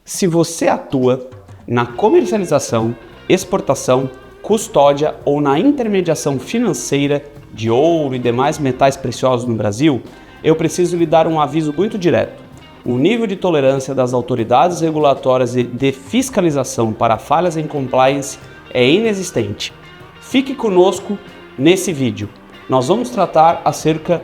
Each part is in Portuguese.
Se você atua na comercialização, exportação, custódia ou na intermediação financeira de ouro e demais metais preciosos no Brasil, eu preciso lhe dar um aviso muito direto. O nível de tolerância das autoridades regulatórias e de fiscalização para falhas em compliance é inexistente. Fique conosco nesse vídeo. Nós vamos tratar acerca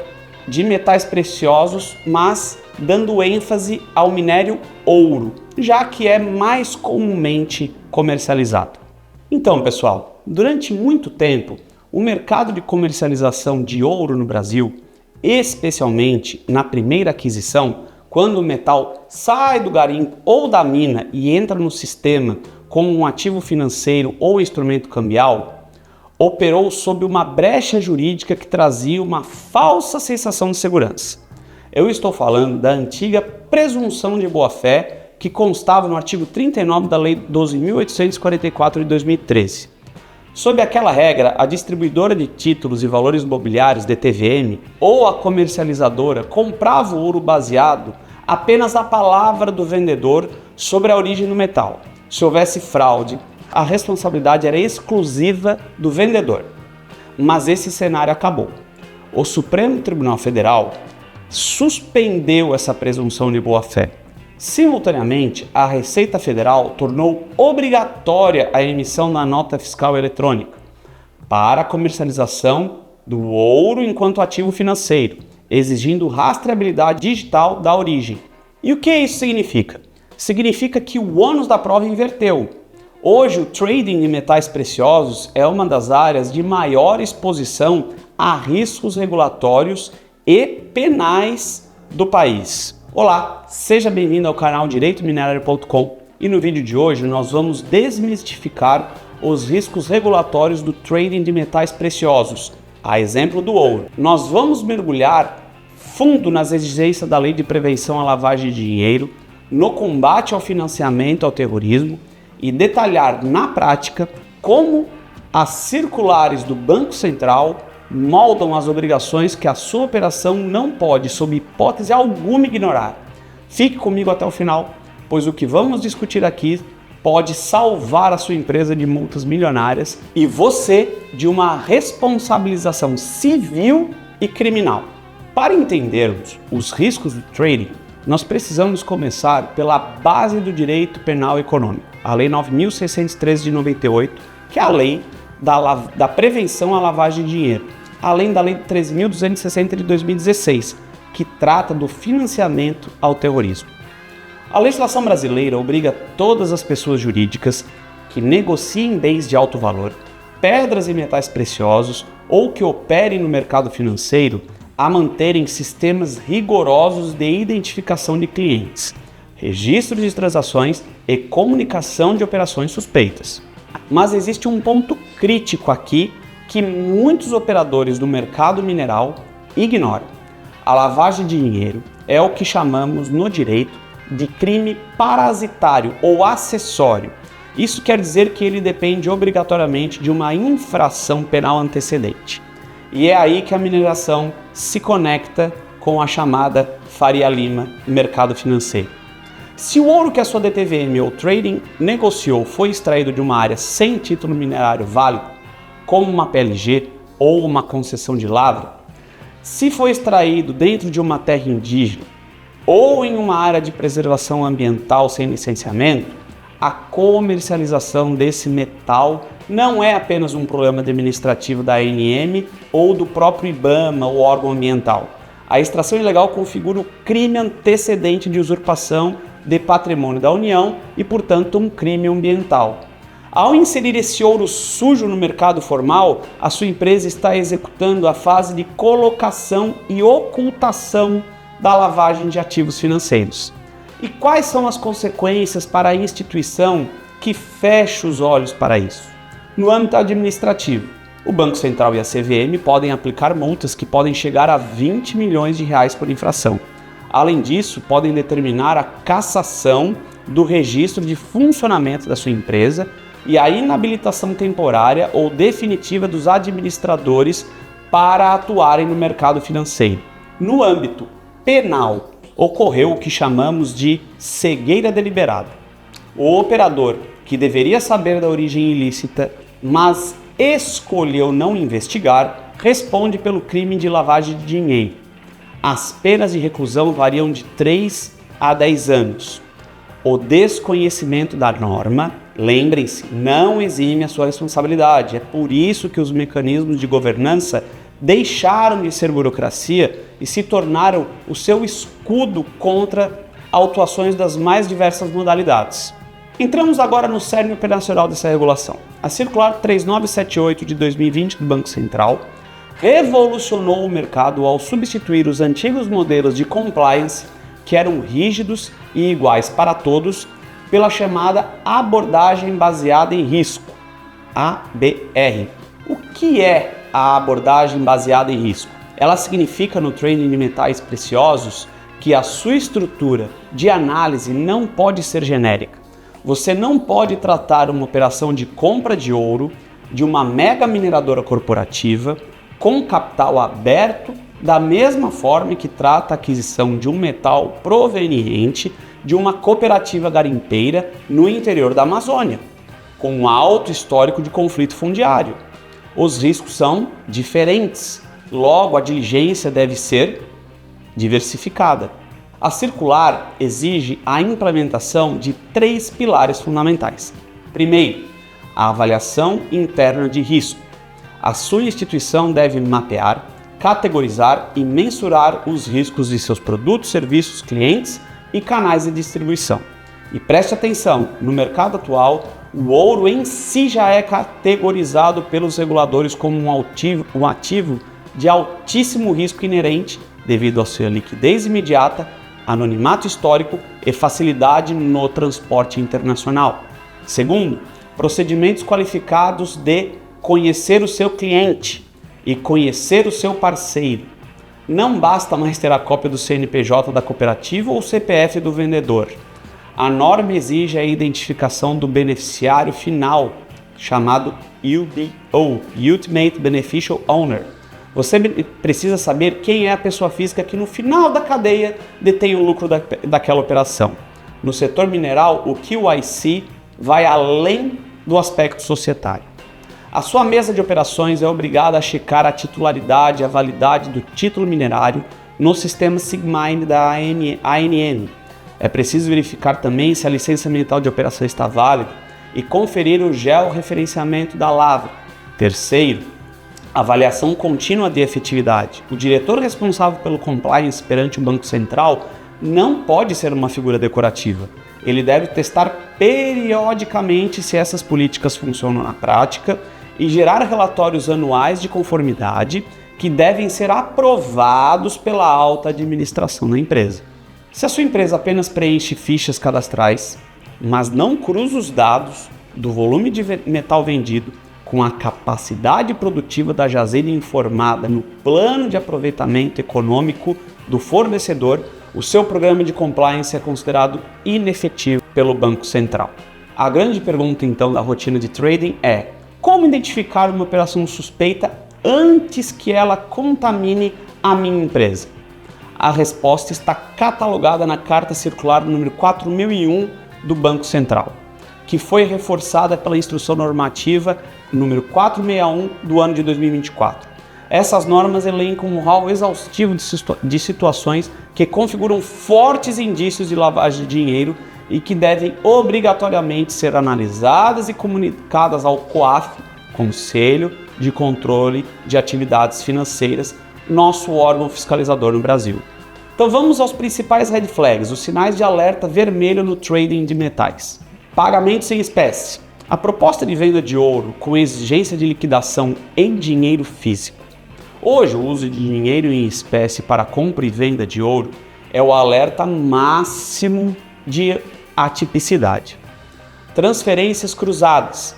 de metais preciosos, mas dando ênfase ao minério ouro, já que é mais comumente comercializado. Então, pessoal, durante muito tempo, o mercado de comercialização de ouro no Brasil, especialmente na primeira aquisição, quando o metal sai do garimpo ou da mina e entra no sistema como um ativo financeiro ou instrumento cambial, operou sob uma brecha jurídica que trazia uma falsa sensação de segurança. Eu estou falando da antiga presunção de boa-fé que constava no artigo 39 da Lei 12.844 de 2013. Sob aquela regra, a distribuidora de títulos e valores imobiliários, DTVM, ou a comercializadora comprava o ouro baseado apenas na palavra do vendedor sobre a origem do metal. Se houvesse fraude, a responsabilidade era exclusiva do vendedor. Mas esse cenário acabou. O Supremo Tribunal Federal suspendeu essa presunção de boa-fé. Simultaneamente, a Receita Federal tornou obrigatória a emissão da nota fiscal eletrônica para a comercialização do ouro enquanto ativo financeiro, exigindo rastreabilidade digital da origem. E o que isso significa? Significa que o ônus da prova inverteu. Hoje, o trading de metais preciosos é uma das áreas de maior exposição a riscos regulatórios e penais do país. Olá, seja bem-vindo ao canal direitominerário.com e no vídeo de hoje nós vamos desmistificar os riscos regulatórios do trading de metais preciosos, a exemplo do ouro. Nós vamos mergulhar fundo nas exigências da Lei de Prevenção à Lavagem de Dinheiro, no combate ao financiamento ao terrorismo e detalhar na prática como as circulares do Banco Central moldam as obrigações que a sua operação não pode, sob hipótese alguma, ignorar. Fique comigo até o final, pois o que vamos discutir aqui pode salvar a sua empresa de multas milionárias e você de uma responsabilização civil e criminal. Para entendermos os riscos do trading, nós precisamos começar pela base do direito penal econômico, a Lei 9.613 de 98, que é a lei da prevenção à lavagem de dinheiro, além da Lei 13.260 de 2016, que trata do financiamento ao terrorismo. A legislação brasileira obriga todas as pessoas jurídicas que negociem bens de alto valor, pedras e metais preciosos ou que operem no mercado financeiro a manterem sistemas rigorosos de identificação de clientes, registro de transações e comunicação de operações suspeitas. Mas existe um ponto crítico aqui que muitos operadores do mercado mineral ignoram. A lavagem de dinheiro é o que chamamos no direito de crime parasitário ou acessório. Isso quer dizer que ele depende obrigatoriamente de uma infração penal antecedente. E é aí que a mineração se conecta com a chamada Faria Lima mercado financeiro. Se o ouro que a sua DTVM ou trading negociou foi extraído de uma área sem título minerário válido, como uma PLG ou uma concessão de lavra, se foi extraído dentro de uma terra indígena ou em uma área de preservação ambiental sem licenciamento, a comercialização desse metal não é apenas um problema administrativo da ANM ou do próprio IBAMA, o órgão ambiental. A extração ilegal configura o crime antecedente de usurpação de patrimônio da União e, portanto, um crime ambiental. Ao inserir esse ouro sujo no mercado formal, a sua empresa está executando a fase de colocação e ocultação da lavagem de ativos financeiros. E quais são as consequências para a instituição que fecha os olhos para isso? No âmbito administrativo, o Banco Central e a CVM podem aplicar multas que podem chegar a 20 milhões de reais por infração. Além disso, podem determinar a cassação do registro de funcionamento da sua empresa e a inabilitação temporária ou definitiva dos administradores para atuarem no mercado financeiro. No âmbito penal, ocorreu o que chamamos de cegueira deliberada. O operador, que deveria saber da origem ilícita, mas escolheu não investigar, responde pelo crime de lavagem de dinheiro. As penas de reclusão variam de 3 a 10 anos. O desconhecimento da norma, lembrem-se, não exime a sua responsabilidade. É por isso que os mecanismos de governança deixaram de ser burocracia e se tornaram o seu escudo contra autuações das mais diversas modalidades. Entramos agora no cerne operacional dessa regulação. A Circular 3978 de 2020 do Banco Central revolucionou o mercado ao substituir os antigos modelos de compliance, que eram rígidos e iguais para todos, pela chamada abordagem baseada em risco, ABR. O que é a abordagem baseada em risco? Ela significa no trading de metais preciosos que a sua estrutura de análise não pode ser genérica. Você não pode tratar uma operação de compra de ouro de uma mega mineradora corporativa com capital aberto da mesma forma que trata a aquisição de um metal proveniente de uma cooperativa garimpeira no interior da Amazônia, com um alto histórico de conflito fundiário. Os riscos são diferentes, logo a diligência deve ser diversificada. A circular exige a implementação de 3 pilares fundamentais. Primeiro, a avaliação interna de risco. A sua instituição deve mapear, categorizar e mensurar os riscos de seus produtos, serviços, clientes e canais de distribuição. E preste atenção, no mercado atual, o ouro em si já é categorizado pelos reguladores como um ativo de altíssimo risco inerente devido à sua liquidez imediata, anonimato histórico e facilidade no transporte internacional. Segundo, procedimentos qualificados de conhecer o seu cliente e conhecer o seu parceiro. Não basta mais ter a cópia do CNPJ da cooperativa ou CPF do vendedor. A norma exige a identificação do beneficiário final, chamado UBO, Ultimate Beneficial Owner. Você precisa saber quem é a pessoa física que no final da cadeia detém o lucro daquela operação. No setor mineral, o QIC vai além do aspecto societário. A sua mesa de operações é obrigada a checar a titularidade e a validade do título minerário no sistema Sigmine da ANM. É preciso verificar também se a licença ambiental de operação está válida e conferir o georreferenciamento da lavra. Terceiro, avaliação contínua de efetividade. O diretor responsável pelo compliance perante o Banco Central não pode ser uma figura decorativa. Ele deve testar periodicamente se essas políticas funcionam na prática e gerar relatórios anuais de conformidade que devem ser aprovados pela alta administração da empresa. Se a sua empresa apenas preenche fichas cadastrais, mas não cruza os dados do volume de metal vendido com a capacidade produtiva da jazida informada no plano de aproveitamento econômico do fornecedor, o seu programa de compliance é considerado inefetivo pelo Banco Central. A grande pergunta então da rotina de trading é: como identificar uma operação suspeita antes que ela contamine a minha empresa? A resposta está catalogada na Carta Circular número 4001 do Banco Central, que foi reforçada pela Instrução Normativa número 461 do ano de 2024. Essas normas elencam um rol exaustivo de situações que configuram fortes indícios de lavagem de dinheiro e que devem obrigatoriamente ser analisadas e comunicadas ao COAF, Conselho de Controle de Atividades Financeiras, nosso órgão fiscalizador no Brasil. Então vamos aos principais red flags, os sinais de alerta vermelho no trading de metais. Pagamentos em espécie. A proposta de venda de ouro com exigência de liquidação em dinheiro físico. Hoje, o uso de dinheiro em espécie para compra e venda de ouro é o alerta máximo de atipicidade. Transferências cruzadas.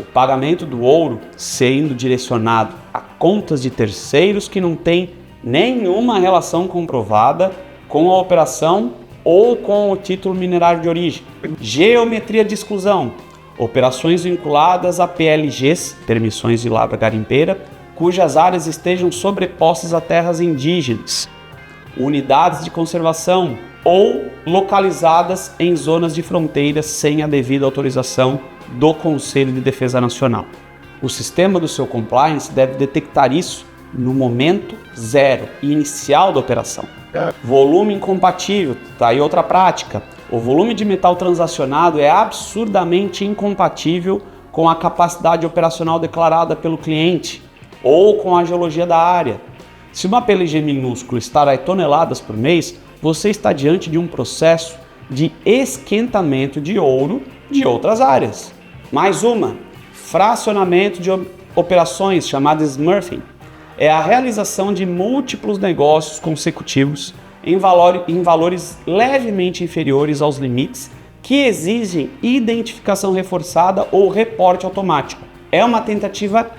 O pagamento do ouro sendo direcionado a contas de terceiros que não têm nenhuma relação comprovada com a operação ou com o título minerário de origem. Geometria de exclusão. Operações vinculadas a PLGs, permissões de lavra garimpeira, cujas áreas estejam sobrepostas a terras indígenas. Unidades de conservação. ou localizadas em zonas de fronteira sem a devida autorização do Conselho de Defesa Nacional. O sistema do seu compliance deve detectar isso no momento zero, inicial da operação. Volume incompatível, tá aí outra prática. O volume de metal transacionado é absurdamente incompatível com a capacidade operacional declarada pelo cliente ou com a geologia da área. Se uma PLG minúscula estar a toneladas por mês, você está diante de um processo de esquentamento de ouro de outras áreas. Mais uma, fracionamento de operações, chamada smurfing. É a realização de múltiplos negócios consecutivos em valores levemente inferiores aos limites que exigem identificação reforçada ou reporte automático. É uma tentativa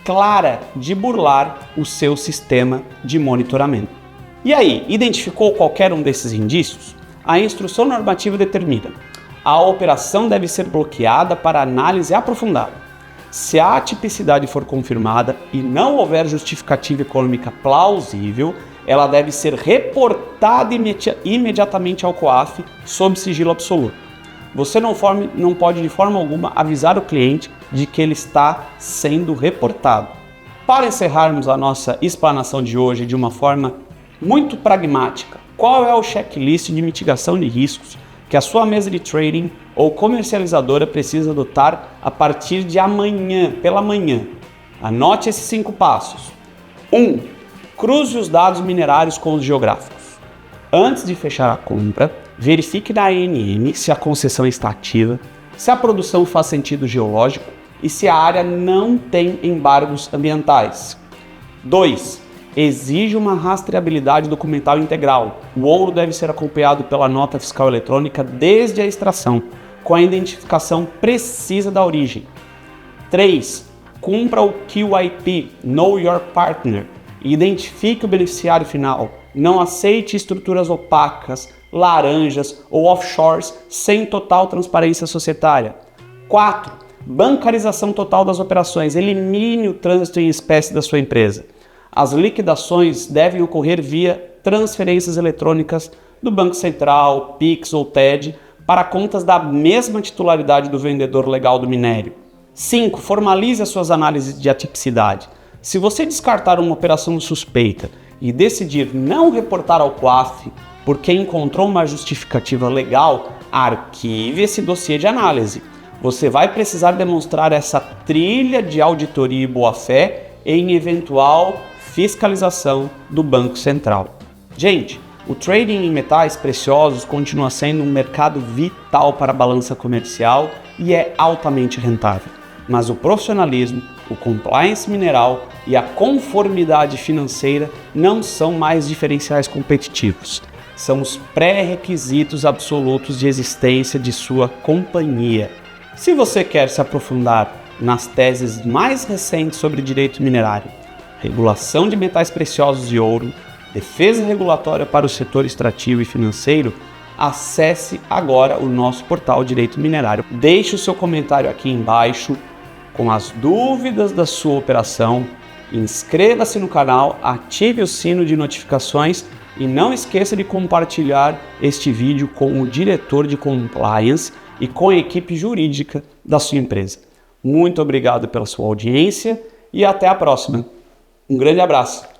clara de burlar o seu sistema de monitoramento. E aí, identificou qualquer um desses indícios? A instrução normativa determina: a operação deve ser bloqueada para análise aprofundada. Se a atipicidade for confirmada e não houver justificativa econômica plausível, ela deve ser reportada imediatamente ao COAF sob sigilo absoluto. Você não pode de forma alguma avisar o cliente de que ele está sendo reportado. Para encerrarmos a nossa explanação de hoje de uma forma muito pragmática, qual é o checklist de mitigação de riscos que a sua mesa de trading ou comercializadora precisa adotar a partir de amanhã, pela manhã? Anote esses 5 passos. 1. Cruze os dados minerários com os geográficos. Antes de fechar a compra, verifique na ANM se a concessão está ativa, se a produção faz sentido geológico e se a área não tem embargos ambientais. 2. Exige uma rastreabilidade documental integral. O ouro deve ser acompanhado pela nota fiscal eletrônica desde a extração, com a identificação precisa da origem. 3. Cumpra o QIP, Know Your Partner, e identifique o beneficiário final. Não aceite estruturas opacas, laranjas ou offshores sem total transparência societária. 4. Bancarização total das operações. Elimine o trânsito em espécie da sua empresa. As liquidações devem ocorrer via transferências eletrônicas do Banco Central, Pix ou TED para contas da mesma titularidade do vendedor legal do minério. 5. Formalize as suas análises de atipicidade. Se você descartar uma operação suspeita e decidir não reportar ao COAF porque encontrou uma justificativa legal, arquive esse dossiê de análise. Você vai precisar demonstrar essa trilha de auditoria e boa-fé em eventual fiscalização do Banco Central. Gente, o trading em metais preciosos continua sendo um mercado vital para a balança comercial e é altamente rentável. Mas o profissionalismo, o compliance mineral e a conformidade financeira não são mais diferenciais competitivos. São os pré-requisitos absolutos de existência de sua companhia. Se você quer se aprofundar nas teses mais recentes sobre direito minerário, regulação de metais preciosos e ouro, defesa regulatória para o setor extrativo e financeiro, acesse agora o nosso portal Direito Minerário. Deixe o seu comentário aqui embaixo com as dúvidas da sua operação, inscreva-se no canal, ative o sino de notificações e não esqueça de compartilhar este vídeo com o diretor de compliance e com a equipe jurídica da sua empresa. Muito obrigado pela sua audiência e até a próxima. Um grande abraço!